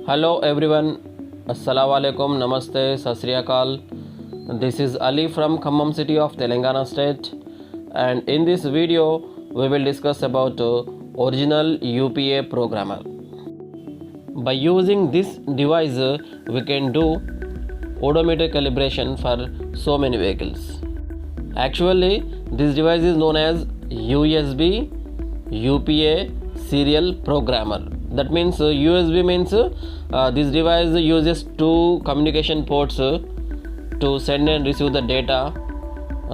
Hello everyone, Assalamu alaikum, Namaste, Sat Sri Akal. This is Ali from Khammam city of Telangana state, and in this video we will discuss about original UPA programmer. By using this device we can do odometer calibration for so many vehicles. Actually this device is known as USB UPA serial programmer. That means USB means this device uses two communication ports to send and receive the data.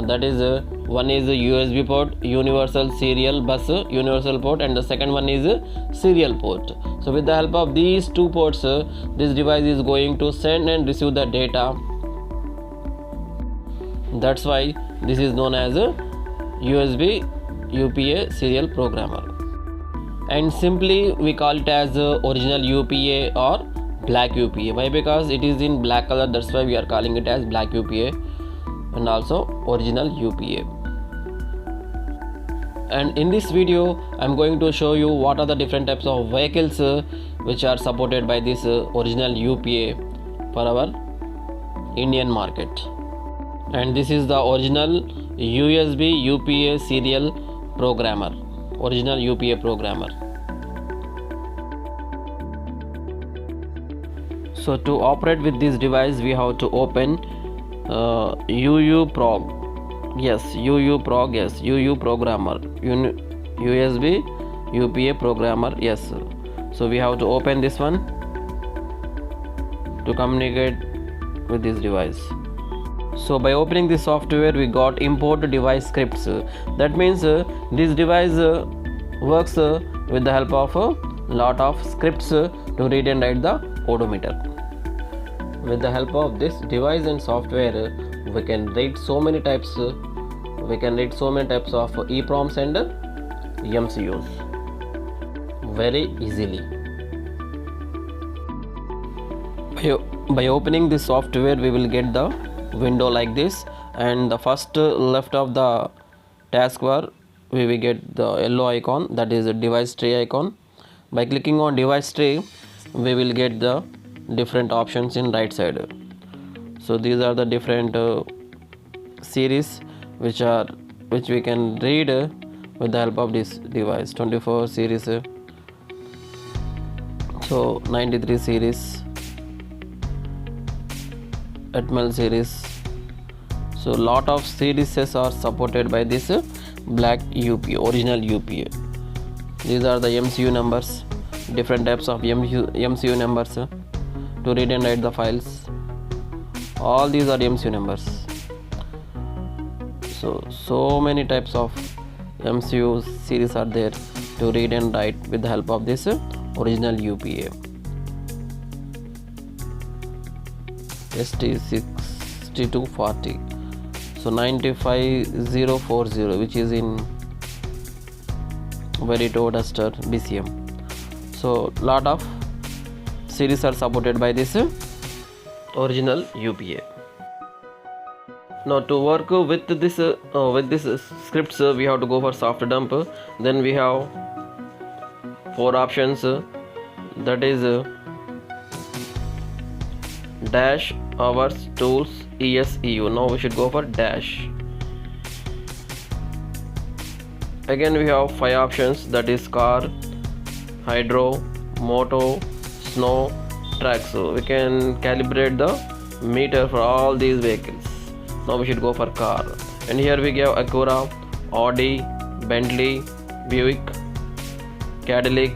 That is one is USB port, universal serial bus universal port, and the second one is serial port. So with the help of these two ports this device is going to send and receive the data. That's why this is known as USB UPA serial programmer, and simply we call it as original UPA or black UPA. Why? Because it is in black color, that's why we are calling it as black UPA and also original UPA. And in this video I am going to show you what are the different types of vehicles which are supported by this original UPA for our Indian market. And this is the original USB UPA serial programmer, original UPA programmer. So to operate with this device we have to open UU programmer, USB UPA programmer, yes. So we have to open this one to communicate with this device. So by opening this software we got import device scripts. That means this device works with the help of a lot of scripts to read and write the odometer. With the help of this device and software we can read so many types of EPROMs and MCUs very easily. By opening this software we will get the window like this, and the first left of the taskbar we will get the yellow icon, that is a device tray icon. By clicking on device tray we will get the different options in right side. So these are the different series which we can read with the help of this device. 24 series, so 93 series, HTML series. So lot of series are supported by this black UPA, original UPA. These are the MCU numbers, different types of MCU numbers to read and write the files. All these are MCU numbers. So many types of MCU series are there to read and write with the help of this original UPA. ST6240, so 95040, which is in Verito Duster BCM. So lot of series are supported by this original UPA. Now to work with this scripts we have to go for soft dump. Then we have four options, that is dash, hours, tools, ESEU. Now we should go for dash. Again we have five options, that is car, hydro, moto, snow, track. So we can calibrate the meter for all these vehicles. Now we should go for car, and here we give Acura, Audi, Bentley, Buick, Cadillac,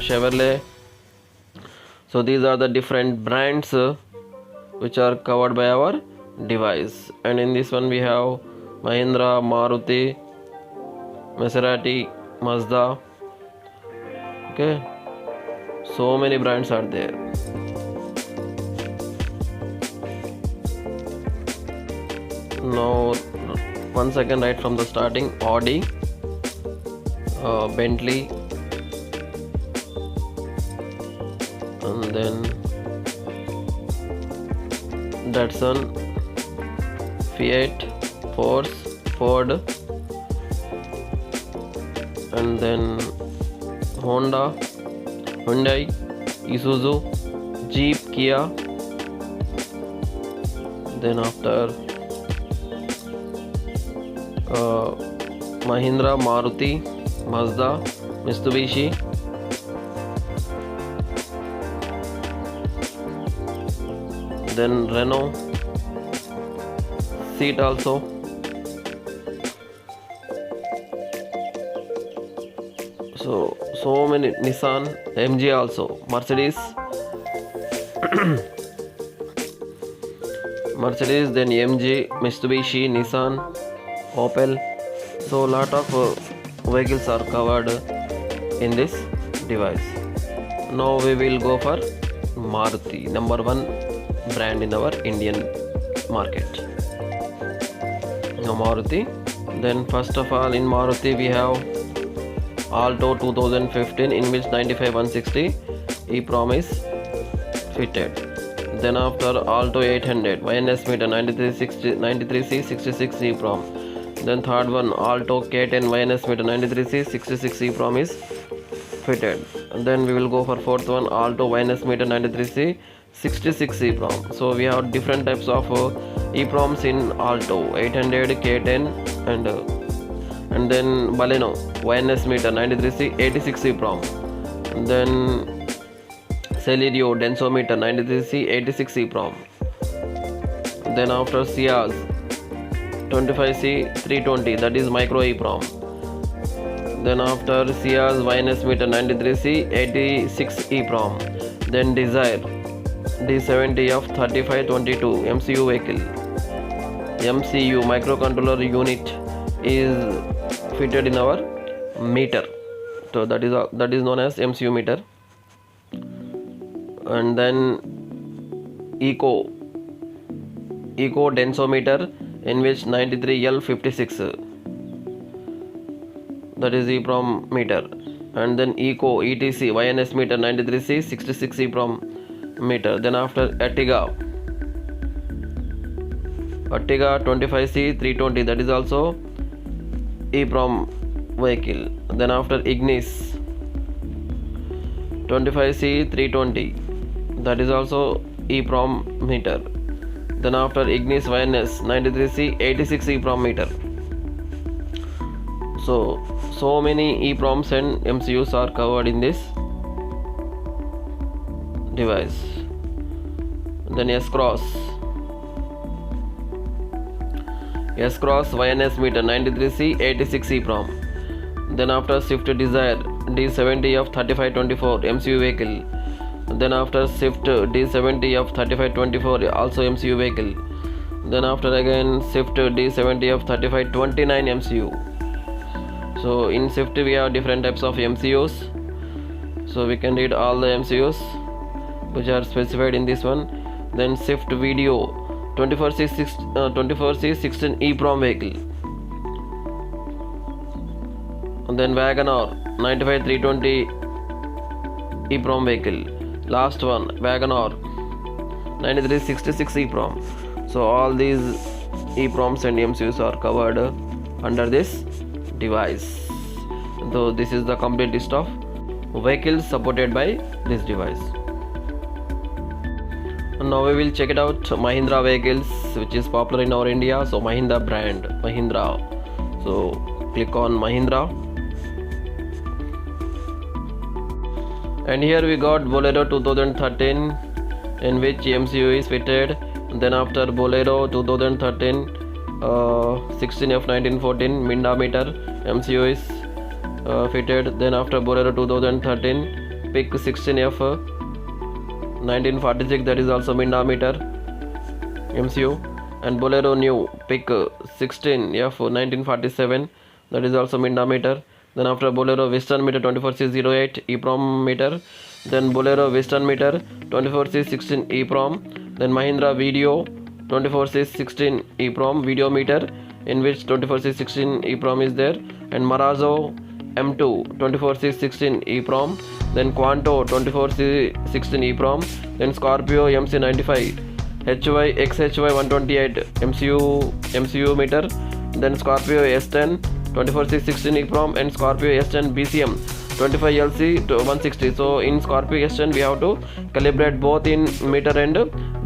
Chevrolet. So these are the different brands which are covered by our device. And in this one we have Mahindra, Maruti, Maserati, Mazda. Okay, so many brands are there. Now once again right from the starting, Audi, Bentley, and then Datsun, Fiat, Ford, and then Honda, Hyundai, Isuzu, Jeep, Kia. Then after Mahindra, Maruti, Mazda, Mitsubishi. Then Renault, Seat also. So many. Nissan, MG also, Mercedes, then MG, Mitsubishi, Nissan, Opel. So lot of vehicles are covered in this device. Now we will go for Maruti, number one brand in our Indian market. Now Maruti. Then first of all, in Maruti we have Alto 2015, in which 95/160 EEPROM is fitted. Then after Alto 800 YNS meter 93C 66 EEPROM. Then third one, Alto K10 YNS meter 93C 66 EEPROM is fitted. And then we will go for fourth one, Alto YNS meter 93C 66 EEPROM. So we have different types of EEPROMs in Alto 800, K10 and then Baleno YNS meter 93C 86 EEPROM. And then Celerio densometer 93C 86 EEPROM. Then after Ciaz 25C 320, that is micro EEPROM. Then after Ciaz YNS meter 93C 86 EEPROM. Then Desire D70 of 3522 MCU vehicle. MCU microcontroller unit is fitted in our meter. So that is known as MCU meter. And then Eco densometer, in which 93L56, that is EEPROM meter. And then Eco ETC YNS meter 93C 66 EEPROM meter. Then after Ertiga 25C 320, that is also EEPROM vehicle. Then after Ignis 25C 320, that is also EEPROM meter. Then after Ignis YNS 93C 86 EEPROM meter. So many EEPROMs and MCUs are covered in this device. Then S-Cross YNS meter 93C 86 EEPROM. Then after Swift Desire D70 of 3524 MCU vehicle. Then after Swift D70 of 3524 also MCU vehicle. Then after again Swift D70 of 3529 MCU. So in Swift we have different types of MCUs. So we can read all the MCUs which are specified in this one. Then Swift Video 24C16 EEPROM vehicle. And then Wagoner 95320 EEPROM vehicle. Last one, Wagoner 9366 EEPROM. So all these EEPROMs and MCUs are covered under this device. So this is the complete list of vehicles supported by this device. And now we will check it out Mahindra vehicles, which is popular in our India. So Mahindra brand, Mahindra. So click on Mahindra. And here we got Bolero 2013, in which MCU is fitted. Then after Bolero 2013 16F1914 Minda meter MCU is fitted. Then after Bolero 2013 PIC 16F1946, that is also Minda meter MCU. And Bolero new PIC 16F1947, that is also Minda meter. Then after Bolero Western meter 24C08 EEPROM meter. Then Bolero Western meter 24C16 EEPROM. Then Mahindra Video 24C16 EEPROM video meter, in which 24C16 EEPROM is there. And Marazzo M2 24C16 EEPROM. Then Quanto 24C16 EEPROM. Then Scorpio MC95 HY XHY 128 MCU meter. Then Scorpio S10 24C16 EEPROM and Scorpio S10 BCM 25LC to 160. So in Scorpio S10 we have to calibrate both in meter and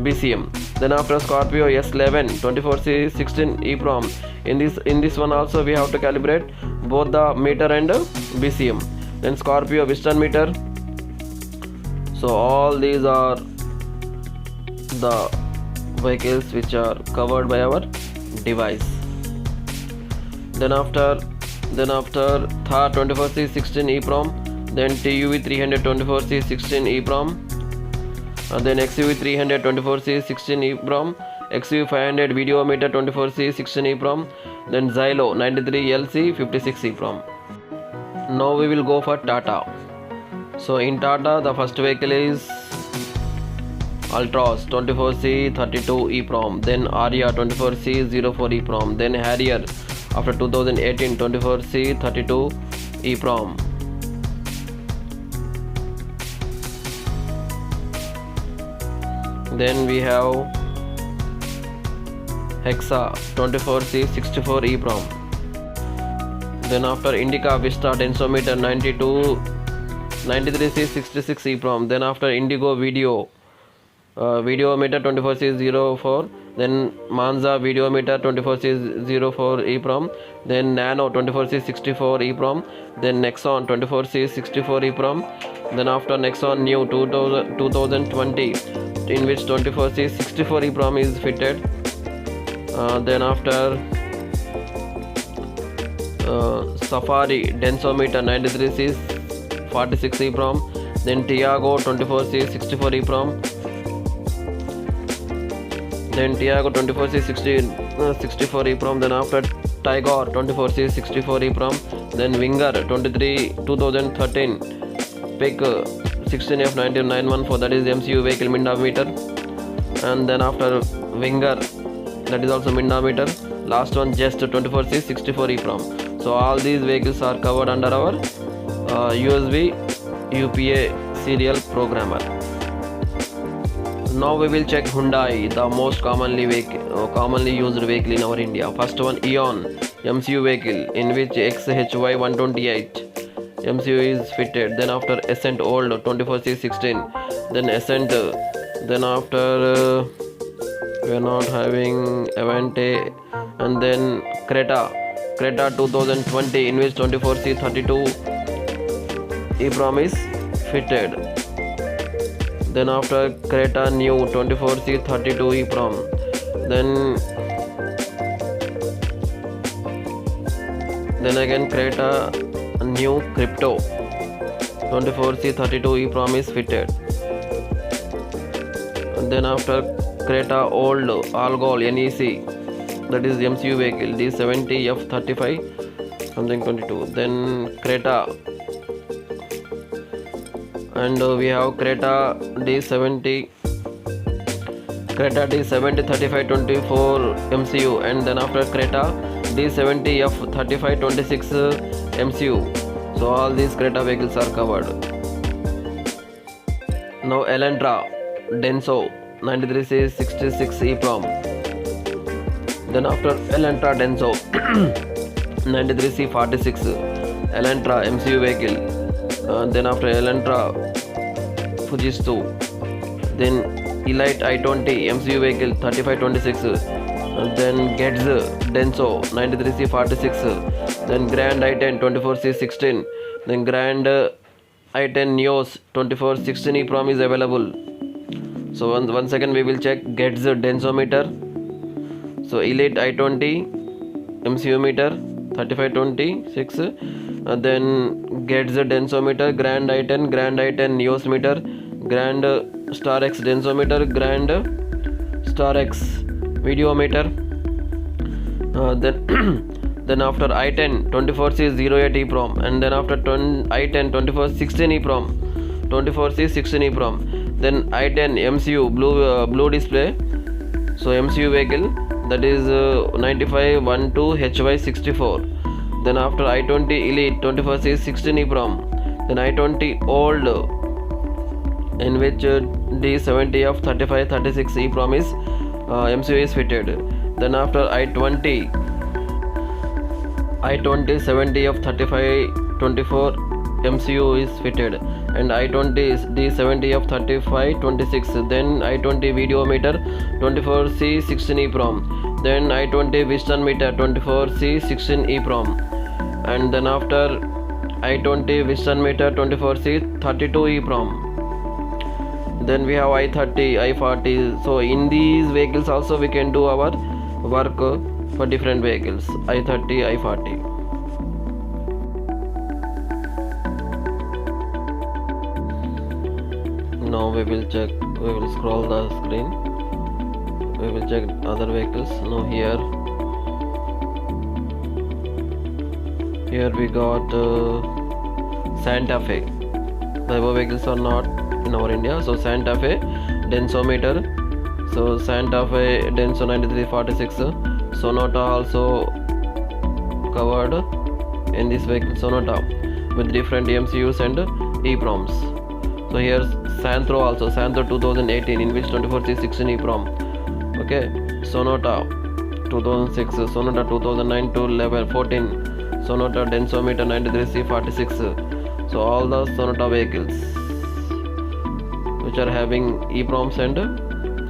BCM. Then after Scorpio S11 24C 16 EEPROM, in this one also we have to calibrate both the meter and BCM. Then Scorpio Western meter. So all these are the vehicles which are covered by our device. Then after Thar 24C 16 EEPROM, then TUV 324C 16 EEPROM, and then XUV 324C 16 EEPROM, XUV 500 Videometer 24C 16 EEPROM, then Xylo 93LC 56 EEPROM. Now we will go for Tata. So in Tata the first vehicle is Altroz 24C 32 EEPROM, then Aria 24C 04 EEPROM, then Harrier after 2018 24C 32 EEPROM. Then we have Hexa 24C 64 EEPROM. Then after Indica Vista Densometer 93C 66 EEPROM. Then after Indigo Videometer 24C 04. Then Manza Videometer 24C 04 EEPROM. Then Nano 24C 64 EEPROM. Then Nexon 24C 64 EEPROM. Then after Nexon New 2020, in which 24C 64 EEPROM is fitted. Then after Safari Densometer 93C 46 EEPROM. Then Tiago 24C 64 EEPROM. Then Tiago 24C 64 EEPROM. Then after Tigor 24C 64 EEPROM. Then Winger 2013 pick 16F1991, that is MCU vehicle Mindometer. And then after Winger, that is also Mindometer. Last one just 24C 64 EEPROM. So all these vehicles are covered under our USB UPA serial programmer. Now we will check Hyundai, the most commonly used vehicle in our India. First one Eon MCU vehicle, in which XHY 128 MCU is fitted. Then after Ascent Old 24C 16. Then Ascent. Then after we are not having Avante. And then Creta 2020, in which 24C 32 EEPROM is fitted. Then after Creta New 24C 32 EEPROM. Then again Creta New Crypto 24C 32 EEPROM is fitted. And then after Creta Old Algol NEC, that is MCU vehicle D70 F35 something 22. Then Creta, and we have Creta D70 35 24 MCU. And then after Creta D70 F35 26 MCU. So all these Creta vehicles are covered. Now Elantra Denso 93C 66 EEPROM. Then after Elantra Denso 93C 46 Elantra MCU vehicle. Then after Elantra Fujitsu. Then Elite I20 MCU vehicle 3526. Then Getz Denso 93C 46. Then Grand I10 24C 16. Then Grand I10 Neos 2416 EEPROM is available. So once again we will check Getz Densometer. So Elite I20 MCU meter 3526. Then Getz Densometer, Grand I10 Neos meter, Grand Star X Densometer, Grand Star X Videometer. Then after I10 24C 08 EEPROM. And then after I10 2416 EEPROM, 24C 16 EEPROM. Then I10 MCU blue display. So MCU vehicle, that is 9512 HY64. Then after I20 Elite 24C 16 EEPROM. Then I20 Old, in which D70 of 3536 EEPROM is MCU is fitted. Then after I20 70 of 3524 MCU is fitted, and I20 is D70F 3526. Then I20 videometer 24C 16 EEPROM. Then I20 Western meter 24C 16 EEPROM. And then after I20 Western meter 24C 32 EEPROM. Then we have I30, I40. So in these vehicles also we can do our work for different vehicles, I30, I40. Now we will scroll the screen, we will check other vehicles. Now here we got Santa Fe. The above vehicles are not in our India. So Santa Fe densometer, so Santa Fe denso 9346. Sonata also covered in this vehicle, Sonata, with different MCUs and EEPROMs. So here's Santro also, Santro 2018, in which 24C16 EEPROM. Okay, Sonata 2006, Sonata 2009 to level 14, Sonata densometer 93C46. So all the Sonata vehicles which are having EEPROMs and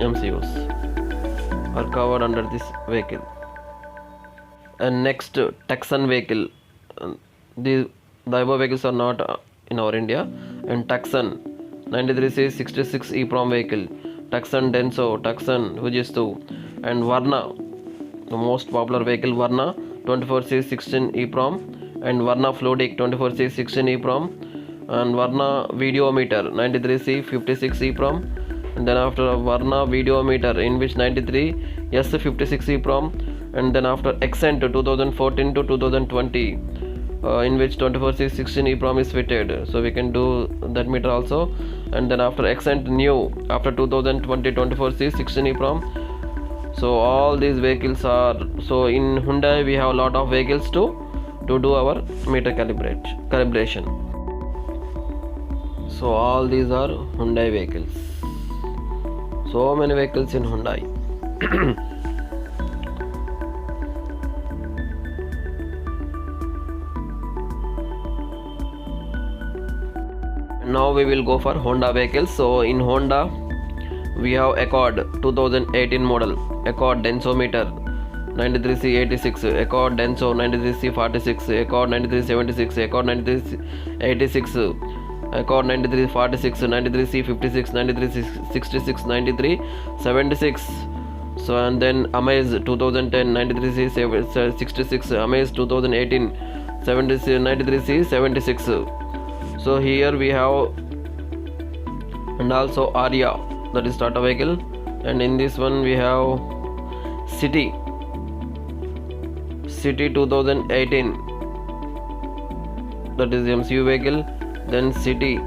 MCUs are covered under this vehicle. And next, Tucson vehicle. The above vehicles are not in our India. And Tucson 93C 66 EEPROM vehicle, Tucson Denso, Tucson Fujistu, and Varna, the most popular vehicle, Varna 24C 16 EEPROM, and Varna Fluidic 24C 16 EEPROM, and Varna Videometer 93C 56 EEPROM, and then after Varna Videometer, in which 93 S56 EEPROM, and then after Accent 2014 to 2020, in which 24C 16 EEPROM is fitted. So we can do that meter also. And then after Accent New, after 2020 24C 16 EEPROM. So all these vehicles are, so in Hyundai we have a lot of vehicles to do our meter calibration. So all these are Hyundai vehicles. So many vehicles in Hyundai. Now we will go for Honda vehicles. So in Honda we have Accord 2018 model, Accord densometer 93C86, Accord denso 93C46, Accord 9376, Accord 9386, Accord 9346, 93C56, 93C66, 9376. So and then Amaze 2010 93C66, Amaze 2018 93C76. So here we have, and also Aria, that is Tata vehicle, and in this one we have City 2018, that is MCU vehicle. Then City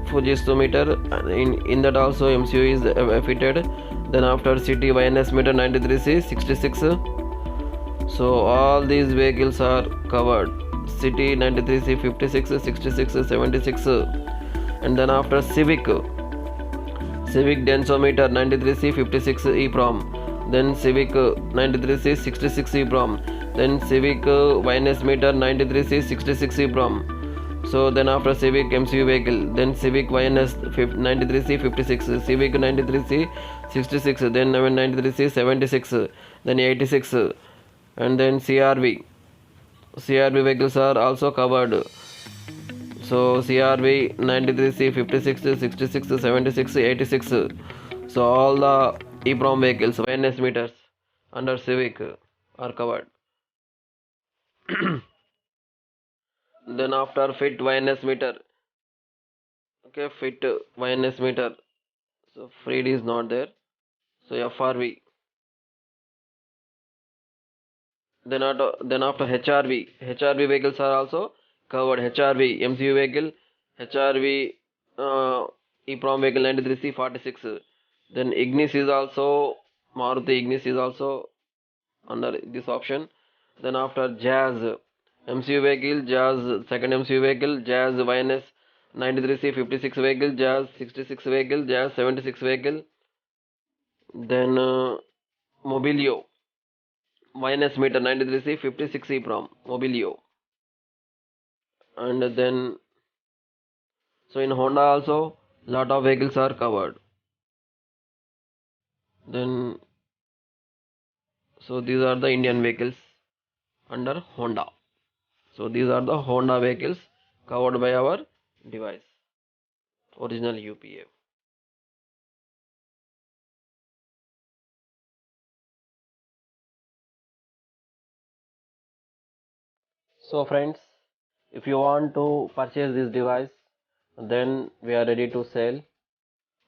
Fujisto meter, in that also MCU is fitted. Then after City YNS meter 93C66. So all these vehicles are covered, City 93C56, 66, 76. And then after Civic densometer 93C56 EEPROM, then Civic 93C66 EEPROM, then Civic YNS meter 93C66 EEPROM. So then after Civic MCU vehicle, then Civic YNS 93C56, Civic 93C66, then 93C76, then 86, and then CRV vehicles are also covered. So CRV 93C56, 66, 76, 86. So all the EEPROM vehicles, YNS meters under Civic are covered. Then after fit YNS meter, okay, fit YNS meter, so Freed is not there, so FRV. Then after HRV vehicles are also covered, HRV MCU vehicle, HRV EEPROM vehicle 93C46. Then Ignis is also, Maruti Ignis is also under this option. Then after Jazz MCU vehicle, Jazz second MCU vehicle, Jazz YNS 93C56 vehicle, Jazz 66 vehicle, Jazz 76 vehicle. Then Mobilio YNS meter 93C56 EEPROM, Mobilio. And then, so in Honda also lot of vehicles are covered. Then, so these are the Indian vehicles under Honda. So these are the Honda vehicles covered by our device, original UPA. So friends, if you want to purchase this device, then we are ready to sell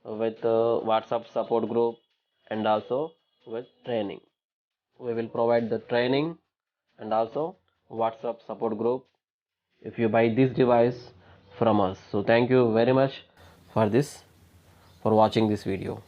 with WhatsApp support group and also with training. We will provide the training and also WhatsApp support group if you buy this device from us. So thank you very much for this, for watching this video.